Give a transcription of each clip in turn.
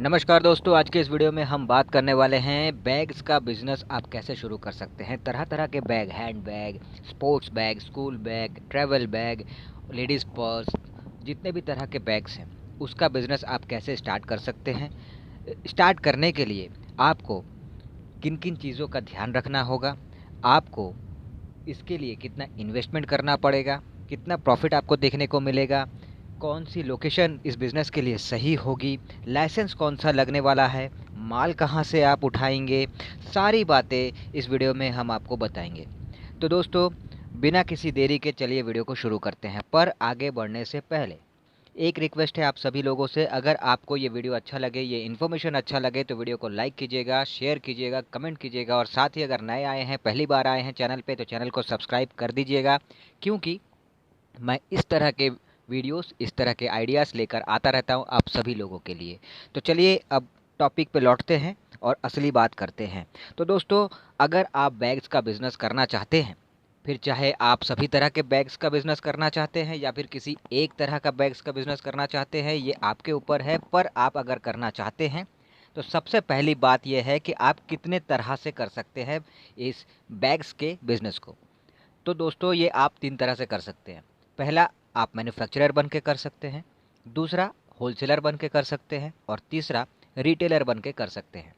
नमस्कार दोस्तों, आज के इस वीडियो में हम बात करने वाले हैं बैग्स का बिज़नेस आप कैसे शुरू कर सकते हैं। तरह तरह के bag, hand bag, sports bag, school bag, travel bag, ladies purse, जितने भी तरह के बैग्स हैं उसका बिज़नेस आप कैसे स्टार्ट कर सकते हैं। स्टार्ट करने के लिए आपको किन किन चीज़ों का ध्यान रखना होगा, आपको इसके लिए कितना इन्वेस्टमेंट करना पड़ेगा, कितना प्रॉफिट आपको देखने को मिलेगा, कौन सी लोकेशन इस बिज़नेस के लिए सही होगी, लाइसेंस कौन सा लगने वाला है, माल कहाँ से आप उठाएंगे, सारी बातें इस वीडियो में हम आपको बताएंगे। तो दोस्तों, बिना किसी देरी के चलिए वीडियो को शुरू करते हैं। पर आगे बढ़ने से पहले एक रिक्वेस्ट है आप सभी लोगों से, अगर आपको ये वीडियो अच्छा लगे, ये इन्फॉर्मेशन अच्छा लगे तो वीडियो को लाइक कीजिएगा, शेयर कीजिएगा, कमेंट कीजिएगा और साथ ही अगर नए आए हैं, पहली बार आए हैं चैनल पे, तो चैनल को सब्सक्राइब कर दीजिएगा, क्योंकि मैं इस तरह के वीडियोस, इस तरह के आइडियाज़ लेकर आता रहता हूँ आप सभी लोगों के लिए। तो चलिए अब टॉपिक पे लौटते हैं और असली बात करते हैं। तो दोस्तों, अगर आप बैग्स का बिज़नेस करना चाहते हैं, फिर चाहे आप सभी तरह के बैग्स का बिज़नेस करना चाहते हैं या फिर किसी एक तरह का बैग्स का बिज़नेस करना चाहते हैं, ये आपके ऊपर है। पर आप अगर करना चाहते हैं तो सबसे पहली बात यह है कि आप कितने तरह से कर सकते हैं इस बैग्स के बिज़नेस को। तो दोस्तों, ये आप 3 तरह से कर सकते हैं। पहला, आप मैन्युफैक्चरर बन के कर सकते हैं। दूसरा, होलसेलर बन के कर सकते हैं और तीसरा, रिटेलर बन के कर सकते हैं।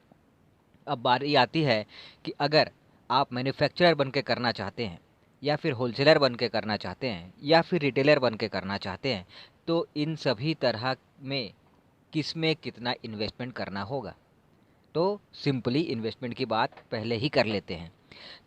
अब बारी आती है कि अगर आप मैन्युफैक्चरर बन के करना चाहते हैं या फिर होलसेलर बन के करना चाहते हैं या फिर रिटेलर बन के करना चाहते हैं, तो इन सभी तरह में किस में कितना इन्वेस्टमेंट करना होगा। तो सिंपली इन्वेस्टमेंट की बात पहले ही कर लेते हैं।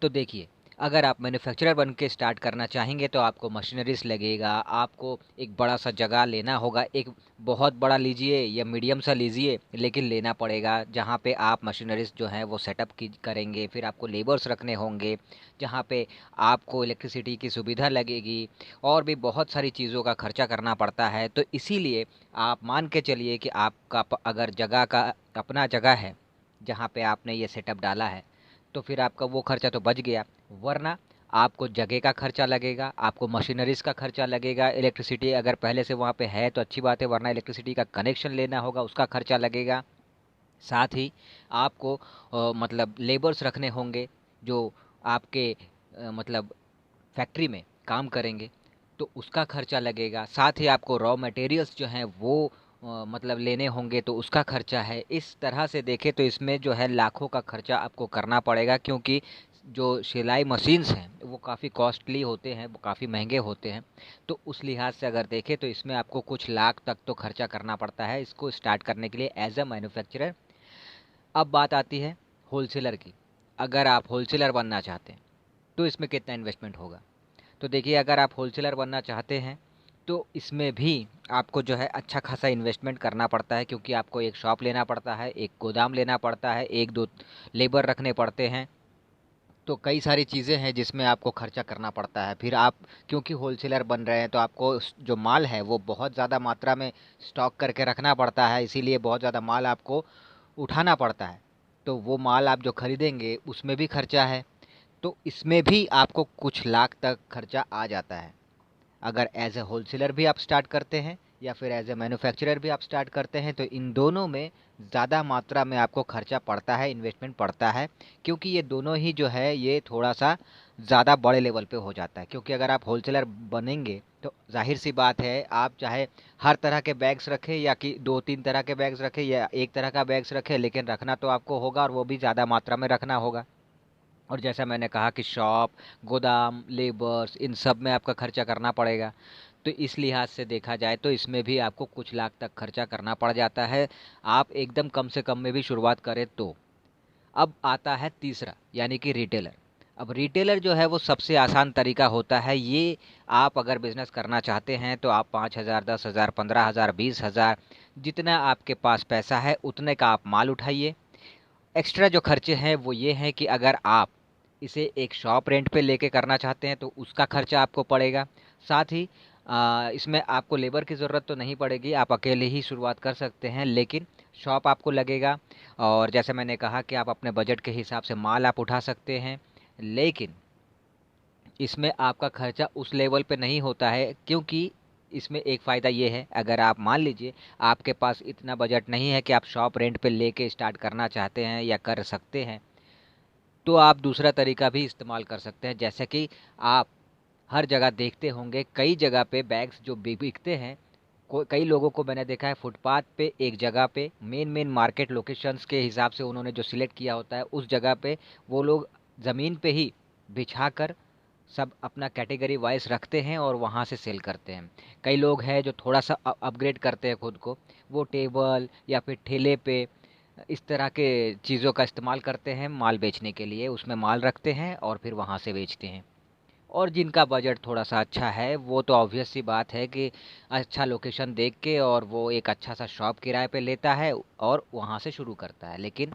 तो देखिए, अगर आप मैन्युफैक्चरर बन के स्टार्ट करना चाहेंगे तो आपको मशीनरीज लगेगा, आपको एक बड़ा सा जगह लेना होगा। एक बहुत बड़ा लीजिए या मीडियम सा लीजिए, लेकिन लेना पड़ेगा, जहाँ पे आप मशीनरीज जो हैं वो सेटअप की करेंगे। फिर आपको लेबर्स रखने होंगे, जहाँ पे आपको इलेक्ट्रिसिटी की सुविधा लगेगी और भी बहुत सारी चीज़ों का खर्चा करना पड़ता है। तो इसीलिए आप मान के चलिए कि आपका अगर जगह का अपना जगह है जहाँ पे आपने ये सेटअप डाला है, तो फिर आपका वो खर्चा तो बच गया। वरना आपको जगह का खर्चा लगेगा, आपको मशीनरीज़ का खर्चा लगेगा, इलेक्ट्रिसिटी अगर पहले से वहाँ पे है तो अच्छी बात है, वरना इलेक्ट्रिसिटी का कनेक्शन लेना होगा, उसका खर्चा लगेगा। साथ ही आपको मतलब लेबर्स रखने होंगे जो आपके मतलब फैक्ट्री में काम करेंगे, तो उसका खर्चा लगेगा। साथ ही आपको रॉ मटेरियल्स जो हैं वो मतलब लेने होंगे, तो उसका खर्चा है। इस तरह से देखें तो इसमें जो है लाखों का खर्चा आपको करना पड़ेगा, क्योंकि जो सिलाई मशीन्स हैं वो काफ़ी कॉस्टली होते हैं, वो काफ़ी महंगे होते हैं। तो उस लिहाज से अगर देखें तो इसमें आपको कुछ लाख तक तो खर्चा करना पड़ता है इसको स्टार्ट करने के लिए एज अ मैन्युफैक्चरर। अब बात आती है होलसेलर की। अगर आप होलसेलर बनना चाहते हैं तो इसमें कितना इन्वेस्टमेंट होगा। तो देखिए, अगर आप होलसेलर बनना चाहते हैं तो इसमें भी आपको जो है अच्छा खासा इन्वेस्टमेंट करना पड़ता है, क्योंकि आपको एक शॉप लेना पड़ता है, एक गोदाम लेना पड़ता है, एक दो लेबर रखने पड़ते हैं। तो कई सारी चीज़ें हैं जिसमें आपको खर्चा करना पड़ता है। फिर आप क्योंकि होलसेलर बन रहे हैं तो आपको जो माल है वो बहुत ज़्यादा मात्रा में स्टॉक करके रखना पड़ता है, इसीलिए बहुत ज़्यादा माल आपको उठाना पड़ता है। तो वो माल आप जो खरीदेंगे उसमें भी खर्चा है। तो इसमें भी आपको कुछ लाख तक खर्चा आ जाता है। अगर एज ए होलसेलर भी आप स्टार्ट करते हैं या फिर एज ए मैन्युफैक्चरर भी आप स्टार्ट करते हैं, तो इन दोनों में ज़्यादा मात्रा में आपको खर्चा पड़ता है, इन्वेस्टमेंट पड़ता है, क्योंकि ये दोनों ही जो है ये थोड़ा सा ज़्यादा बड़े लेवल पे हो जाता है। क्योंकि अगर आप होलसेलर बनेंगे तो जाहिर सी बात है, आप चाहे हर तरह के बैग्स रखें या कि दो तीन तरह के बैग्स रखें या एक तरह का बैग्स रखें, लेकिन रखना तो आपको होगा और वो भी ज़्यादा मात्रा में रखना होगा। और जैसा मैंने कहा कि शॉप, गोदाम, लेबर्स, इन सब में आपका खर्चा करना पड़ेगा। तो इस लिहाज से देखा जाए तो इसमें भी आपको कुछ लाख तक खर्चा करना पड़ जाता है, आप एकदम कम से कम में भी शुरुआत करें तो। अब आता है तीसरा, यानी कि रिटेलर। अब रिटेलर जो है वो सबसे आसान तरीका होता है। ये आप अगर बिज़नेस करना चाहते हैं तो आप 5,000, 10,000, 15,000, 20,000, जितना आपके पास पैसा है उतने का आप माल उठाइए। एक्स्ट्रा जो खर्चे हैं वो ये हैं कि अगर आप इसे एक शॉप रेंट पे लेके करना चाहते हैं तो उसका खर्चा आपको पड़ेगा। साथ ही इसमें आपको लेबर की ज़रूरत तो नहीं पड़ेगी, आप अकेले ही शुरुआत कर सकते हैं, लेकिन शॉप आपको लगेगा। और जैसे मैंने कहा कि आप अपने बजट के हिसाब से माल आप उठा सकते हैं, लेकिन इसमें आपका खर्चा उस लेवल पे नहीं होता है, क्योंकि इसमें एक फ़ायदा ये है, अगर आप मान लीजिए आपके पास इतना बजट नहीं है कि आप शॉप रेंट पे लेके स्टार्ट करना चाहते हैं या कर सकते हैं, तो आप दूसरा तरीका भी इस्तेमाल कर सकते हैं। जैसे कि आप हर जगह देखते होंगे, कई जगह पे बैग्स जो बिकते हैं, कई लोगों को मैंने देखा है फुटपाथ पे एक जगह पे मेन मेन मार्केट लोकेशंस के हिसाब से उन्होंने जो सिलेक्ट किया होता है उस जगह पे वो लोग ज़मीन पे ही बिछा कर सब अपना कैटेगरी वाइज रखते हैं और वहाँ से सेल करते हैं। कई लोग हैं जो थोड़ा सा अपग्रेड करते हैं खुद को, वो टेबल या फिर ठेले पे इस तरह के चीज़ों का इस्तेमाल करते हैं माल बेचने के लिए, उसमें माल रखते हैं और फिर वहाँ से बेचते हैं। और जिनका बजट थोड़ा सा अच्छा है वो तो ऑब्वियस सी बात है कि अच्छा लोकेशन देख के और वो एक अच्छा सा शॉप किराए पे लेता है और वहाँ से शुरू करता है। लेकिन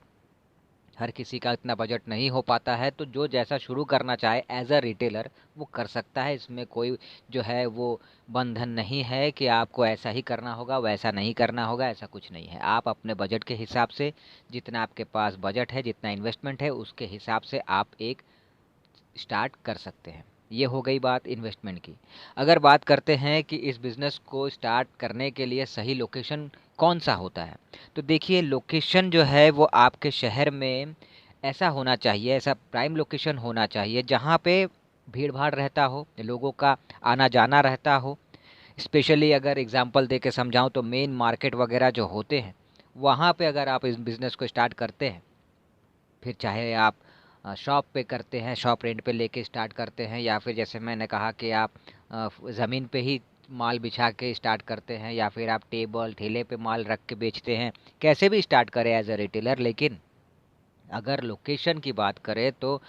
हर किसी का इतना बजट नहीं हो पाता है, तो जो जैसा शुरू करना चाहे एज अ रिटेलर वो कर सकता है। इसमें कोई जो है वो बंधन नहीं है कि आपको ऐसा ही करना होगा वैसा नहीं करना होगा, ऐसा कुछ नहीं है। आप अपने बजट के हिसाब से, जितना आपके पास बजट है, जितना इन्वेस्टमेंट है, उसके हिसाब से आप एक स्टार्ट कर सकते हैं। ये हो गई बात इन्वेस्टमेंट की। अगर बात करते हैं कि इस बिज़नेस को स्टार्ट करने के लिए सही लोकेशन कौन-सा होता है, तो देखिए लोकेशन जो है वो आपके शहर में ऐसा होना चाहिए, ऐसा प्राइम लोकेशन होना चाहिए जहाँ पे भीड़-भाड़ रहता हो, लोगों का आना-जाना रहता हो। स्पेशली अगर एग्ज़ाम्पल दे के समझाऊँ तो मेन मार्केट वगैरह जो होते हैं, वहाँ पे अगर आप इस बिज़नेस को स्टार्ट करते हैं, फिर चाहे आप शॉप पे करते हैं, शॉप रेंट पे लेके स्टार्ट करते हैं, या फिर जैसे मैंने कहा कि आप ज़मीन पे ही माल बिछा के स्टार्ट करते हैं, या फिर आप टेबल ठेले पे माल रख के बेचते हैं, कैसे भी स्टार्ट करें एज अ रिटेलर। लेकिन अगर लोकेशन की बात करें तो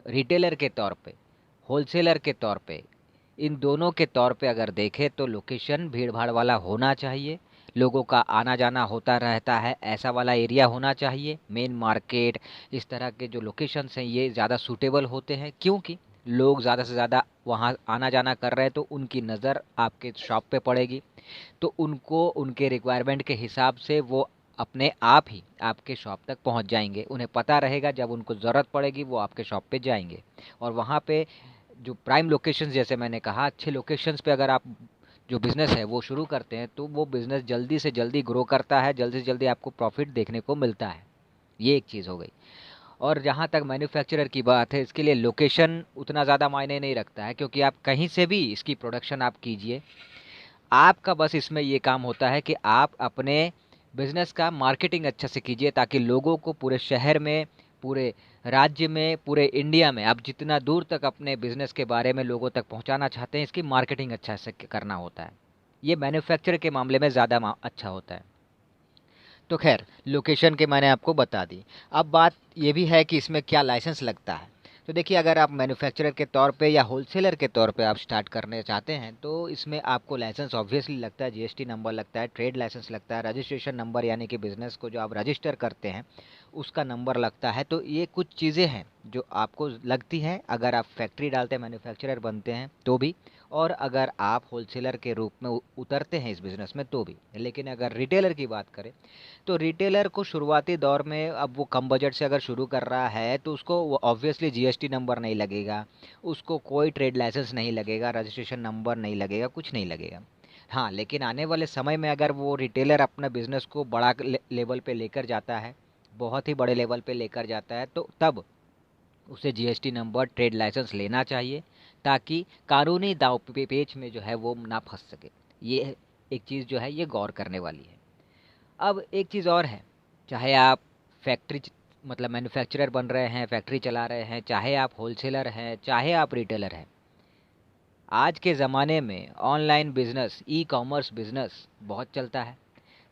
रिटेलर के तौर पे, होलसेलर के तौर पे, इन दोनों के तौर पे अगर देखें तो लोकेशन भीड़-भाड़ वाला होना चाहिए, लोगों का आना-जाना होता रहता है ऐसा वाला एरिया होना चाहिए। मेन मार्केट, इस तरह के जो लोकेशंस हैं ये ज़्यादा सूटेबल होते हैं, क्योंकि लोग ज़्यादा से ज़्यादा वहाँ आना-जाना कर रहे हैं तो उनकी नज़र आपके शॉप पे पड़ेगी। तो उनको उनके रिक्वायरमेंट के हिसाब से वो अपने आप ही आपके शॉप तक पहुँच जाएँगे। उन्हें पता रहेगा जब उनको ज़रूरत पड़ेगी वो आपके शॉप पे जाएँगे। और वहाँ पे जो प्राइम लोकेशंस, जैसे मैंने कहा, अच्छे लोकेशंस पे अगर आप जो बिज़नेस है वो शुरू करते हैं तो वो बिज़नेस जल्दी से जल्दी ग्रो करता है, जल्दी से जल्दी आपको प्रॉफ़िट देखने को मिलता है। ये एक चीज़ हो गई। और जहाँ तक मैन्युफैक्चरर की बात है, इसके लिए लोकेशन उतना ज़्यादा मायने नहीं रखता है, क्योंकि आप कहीं से भी इसकी प्रोडक्शन आप कीजिए। आपका बस इसमें ये काम होता है कि आप अपने बिज़नेस का मार्केटिंग अच्छे से कीजिए, ताकि लोगों को पूरे शहर में, पूरे राज्य में, पूरे इंडिया में आप जितना दूर तक अपने बिज़नेस के बारे में लोगों तक पहुंचाना चाहते हैं, इसकी मार्केटिंग अच्छा से करना होता है। ये मैन्युफैक्चर के मामले में ज़्यादा अच्छा होता है। तो खैर, लोकेशन के मैंने आपको बता दी। अब बात ये भी है कि इसमें क्या लाइसेंस लगता है। तो देखिए, अगर आप मैन्युफैक्चरर के तौर पे या होलसेलर के तौर पे आप स्टार्ट करने चाहते हैं तो इसमें आपको लाइसेंस ऑब्वियसली लगता है, जीएसटी नंबर लगता है, ट्रेड लाइसेंस लगता है, रजिस्ट्रेशन नंबर यानी कि बिज़नेस को जो आप रजिस्टर करते हैं उसका नंबर लगता है। तो ये कुछ चीज़ें हैं जो आपको लगती हैं अगर आप फैक्ट्री डालते हैं, मैन्युफैक्चरर बनते हैं तो भी, और अगर आप होलसेलर के रूप में उतरते हैं इस बिज़नेस में तो भी। लेकिन अगर रिटेलर की बात करें तो रिटेलर को शुरुआती दौर में, अब वो कम बजट से अगर शुरू कर रहा है तो उसको ऑब्वियसली जीएसटी नंबर नहीं लगेगा, उसको कोई ट्रेड लाइसेंस नहीं लगेगा, रजिस्ट्रेशन नंबर नहीं लगेगा, कुछ नहीं लगेगा। हाँ, लेकिन आने वाले समय में अगर वो रिटेलर अपना बिजनेस को बड़ा लेवल पे लेकर जाता है, बहुत ही बड़े लेवल पे लेकर जाता है, तो तब उसे जीएसटी नंबर, ट्रेड लाइसेंस लेना चाहिए, ताकि कानूनी दाव पेच में जो है वो ना फंस सके। ये एक चीज़ जो है ये गौर करने वाली है। अब एक चीज़ और है, चाहे आप फैक्ट्री मतलब मैन्युफैक्चरर बन रहे हैं, फैक्ट्री चला रहे हैं, चाहे आप होलसेलर हैं, चाहे आप रिटेलर हैं, आज के ज़माने में online business, e commerce business बहुत चलता है।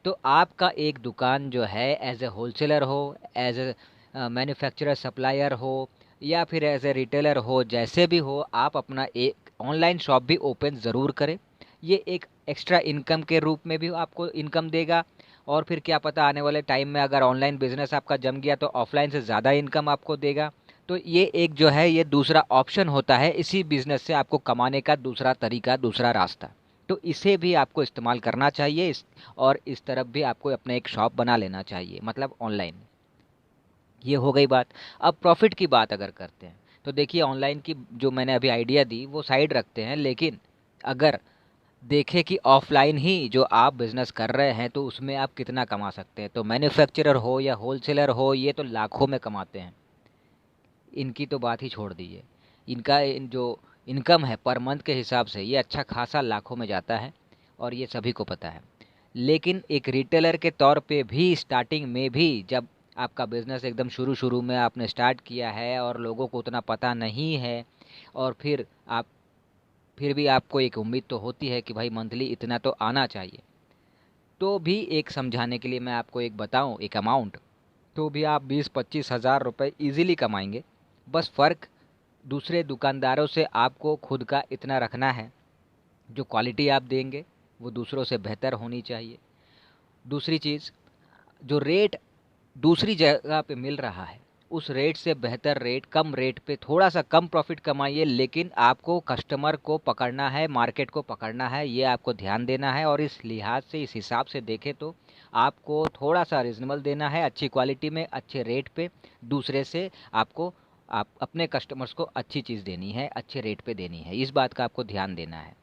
तो आपका एक दुकान जो है एज ए होलसेलर हो, एज ए मैन्युफैक्चरर सप्लायर हो, या फिर एज ए रिटेलर हो, जैसे भी हो, आप अपना एक ऑनलाइन शॉप भी ओपन ज़रूर करें। ये एक एक्स्ट्रा इनकम के रूप में भी आपको इनकम देगा, और फिर क्या पता आने वाले टाइम में अगर ऑनलाइन बिजनेस आपका जम गया तो ऑफलाइन से ज़्यादा इनकम आपको देगा। तो ये एक जो है ये दूसरा ऑप्शन होता है इसी बिजनेस से आपको कमाने का, दूसरा तरीका, दूसरा रास्ता। तो इसे भी आपको इस्तेमाल करना चाहिए, और इस तरफ भी आपको अपना एक शॉप बना लेना चाहिए, मतलब ऑनलाइन। ये हो गई बात। अब प्रॉफिट की बात अगर करते हैं तो देखिए, ऑनलाइन की जो मैंने अभी आइडिया दी वो साइड रखते हैं, लेकिन अगर देखें कि ऑफलाइन ही जो आप बिज़नेस कर रहे हैं तो उसमें आप कितना कमा सकते हैं। तो मैन्युफैक्चरर हो या होलसेलर हो, ये तो लाखों में कमाते हैं, इनकी तो बात ही छोड़ दीजिए। इनका जो इनकम है पर मंथ के हिसाब से ये अच्छा खासा लाखों में जाता है, और ये सभी को पता है। लेकिन एक रिटेलर के तौर पे भी स्टार्टिंग में भी जब आपका बिज़नेस एकदम शुरू शुरू में आपने स्टार्ट किया है और लोगों को उतना पता नहीं है, और फिर भी आपको एक उम्मीद तो होती है कि भाई मंथली इतना तो आना चाहिए, तो भी एक समझाने के लिए मैं आपको एक बताऊं एक अमाउंट, तो भी आप 20-25 हज़ार रुपये ईज़िली कमाएंगे। बस फ़र्क दूसरे दुकानदारों से आपको खुद का इतना रखना है, जो क्वालिटी आप देंगे वो दूसरों से बेहतर होनी चाहिए। दूसरी चीज़, जो रेट दूसरी जगह पे मिल रहा है उस रेट से बेहतर रेट, कम रेट पे थोड़ा सा कम प्रॉफिट कमाइए, लेकिन आपको कस्टमर को पकड़ना है, मार्केट को पकड़ना है, ये आपको ध्यान देना है। और इस लिहाज से, इस हिसाब से देखें तो आपको थोड़ा सा रिजनेबल देना है, अच्छी क्वालिटी में अच्छे रेट पे। दूसरे से आपको आप अपने कस्टमर्स को अच्छी चीज़ देनी है, अच्छे रेट पे देनी है, इस बात का आपको ध्यान देना है।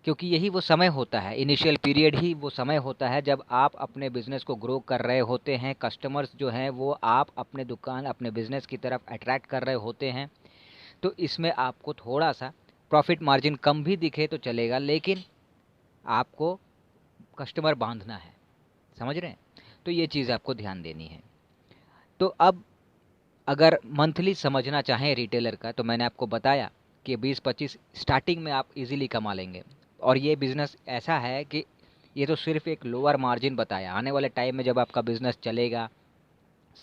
क्योंकि यही वो समय होता है, इनिशियल पीरियड ही वो समय होता है जब आप अपने बिज़नेस को ग्रो कर रहे होते हैं। कस्टमर्स जो हैं वो आप अपने दुकान, अपने बिज़नेस की तरफ अट्रैक्ट कर रहे होते हैं। तो इसमें आपको थोड़ा सा प्रॉफिट मार्जिन कम भी दिखे तो चलेगा, लेकिन आपको कस्टमर बांधना है, समझ रहे हैं? तो ये चीज़ आपको ध्यान देनी है। तो अब अगर मंथली समझना चाहें रिटेलर का, तो मैंने आपको बताया कि 20-25 स्टार्टिंग में आप इजीली कमा लेंगे। और ये बिज़नेस ऐसा है कि ये तो सिर्फ एक लोअर मार्जिन बताया। आने वाले टाइम में जब आपका बिज़नेस चलेगा,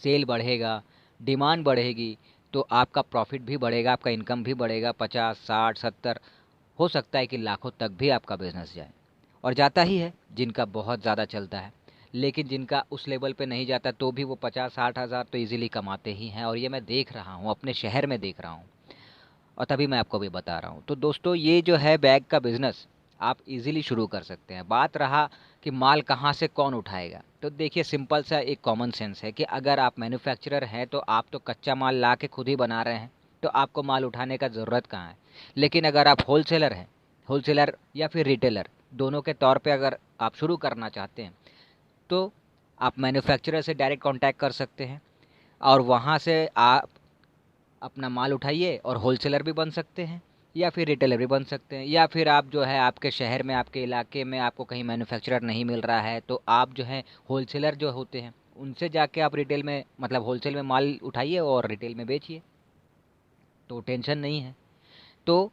सेल बढ़ेगा, डिमांड बढ़ेगी, तो आपका प्रॉफिट भी बढ़ेगा, आपका इनकम भी बढ़ेगा। 50, 60, 70, हो सकता है कि लाखों तक भी आपका बिज़नेस जाए, और जाता ही है जिनका बहुत ज़्यादा चलता है। लेकिन जिनका उस लेवल पे नहीं जाता तो भी वो 50-60 हज़ार तो इजीली कमाते ही हैं, और ये मैं देख रहा हूँ, अपने शहर में देख रहा हूँ, और तभी मैं आपको भी बता रहा हूँ। तो दोस्तों, ये जो है बैग का बिज़नेस आप इजीली शुरू कर सकते हैं। बात रहा कि माल कहाँ से कौन उठाएगा, तो देखिए सिंपल सा एक कॉमन सेंस है कि अगर आप मैन्युफैक्चरर हैं तो आप तो कच्चा माल ला के खुद ही बना रहे हैं, तो आपको माल उठाने का ज़रूरत कहाँ है। लेकिन अगर आप होलसेलर हैं, होलसेलर या फिर रिटेलर, दोनों के तौर पे अगर आप शुरू करना चाहते हैं, तो आप मैन्युफैक्चरर से डायरेक्ट कांटेक्ट कर सकते हैं, और वहाँ से आप अपना माल उठाइए और होलसेलर भी बन सकते हैं, या फिर रिटेलर भी बन सकते हैं। या फिर आप जो है आपके शहर में, आपके इलाके में आपको कहीं मैन्युफैक्चरर नहीं मिल रहा है, तो आप जो है होलसेलर जो होते हैं उनसे जाके आप रिटेल में, मतलब होलसेल में माल उठाइए और रिटेल में बेचिए, तो टेंशन नहीं है। तो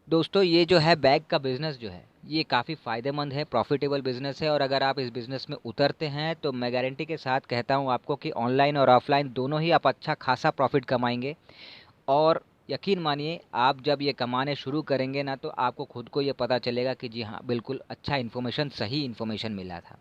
दोस्तों, ये जो है बैग का बिज़नेस जो है ये काफ़ी फ़ायदेमंद है, प्रॉफिटेबल बिज़नेस है। और अगर आप इस बिज़नेस में उतरते हैं तो मैं गारंटी के साथ कहता हूँ आपको कि ऑनलाइन और ऑफलाइन दोनों ही आप अच्छा खासा प्रॉफिट कमाएंगे। और यकीन मानिए, आप जब ये कमाने शुरू करेंगे ना, तो आपको खुद को ये पता चलेगा कि जी हाँ, बिल्कुल अच्छा इन्फॉर्मेशन, सही इन्फॉर्मेशन मिला था।